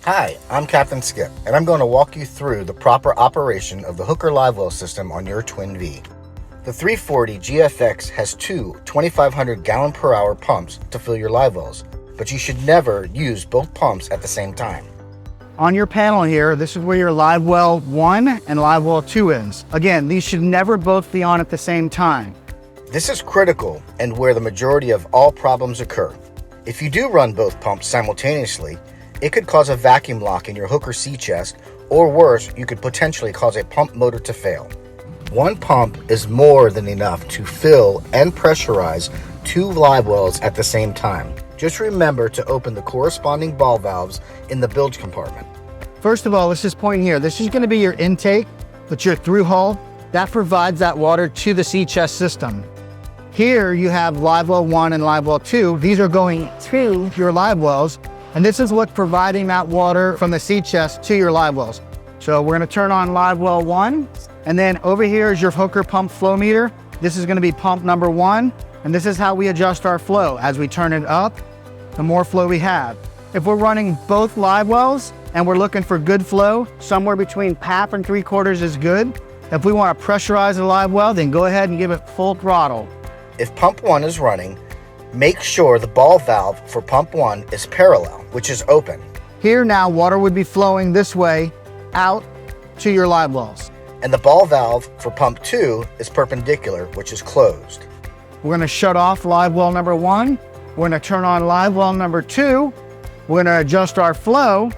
Hi, I'm Captain Skip, and I'm going to walk you through the proper operation of the Hooker Livewell system on your Twin V. The 340 GFX has two 2,500 gallon per hour pumps to fill your live wells, but you should never use both pumps at the same time. On your panel here, this is where your Livewell 1 and Livewell 2 is. Again, these should never both be on at the same time. This is critical and where the majority of all problems occur. If you do run both pumps simultaneously, it could cause a vacuum lock in your Hooker sea chest, or worse, you could potentially cause a pump motor to fail. One pump is more than enough to fill and pressurize two live wells at the same time. Just remember to open the corresponding ball valves in the bilge compartment. First of all, let's just point here. This is going to be your intake, but your through hull, that provides that water to the sea chest system. Here you have Livewell 1 and Livewell 2. These are going through your live wells, and this is what's providing that water from the sea chest to your live wells. So we're going to turn on Livewell 1, and then over here is your Hooker pump flow meter. This is going to be pump number 1, and this is how we adjust our flow. As we turn it up, the more flow we have. If we're running both live wells and we're looking for good flow, somewhere between half and 3/4 is good. If we want to pressurize the live well, then go ahead and give it full throttle. If pump 1 is running, make sure the ball valve for pump 1 is parallel, which is open. Here now, water would be flowing this way out to your live wells. And the ball valve for pump 2 is perpendicular, which is closed. We're going to shut off live well number 1. We're going to turn on live well number 2. We're going to adjust our flow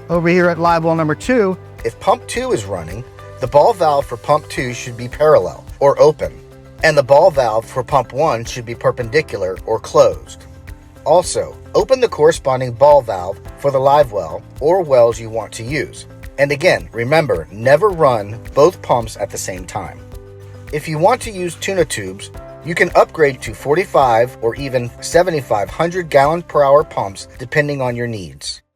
over here at live well number 2. If pump 2 is running, the ball valve for pump 2 should be parallel or open, and the ball valve for pump 1 should be perpendicular or closed. Also, open the corresponding ball valve for the live well or wells you want to use. And again, remember, never run both pumps at the same time. If you want to use tuna tubes, you can upgrade to 45 or even 7,500 gallon per hour pumps depending on your needs.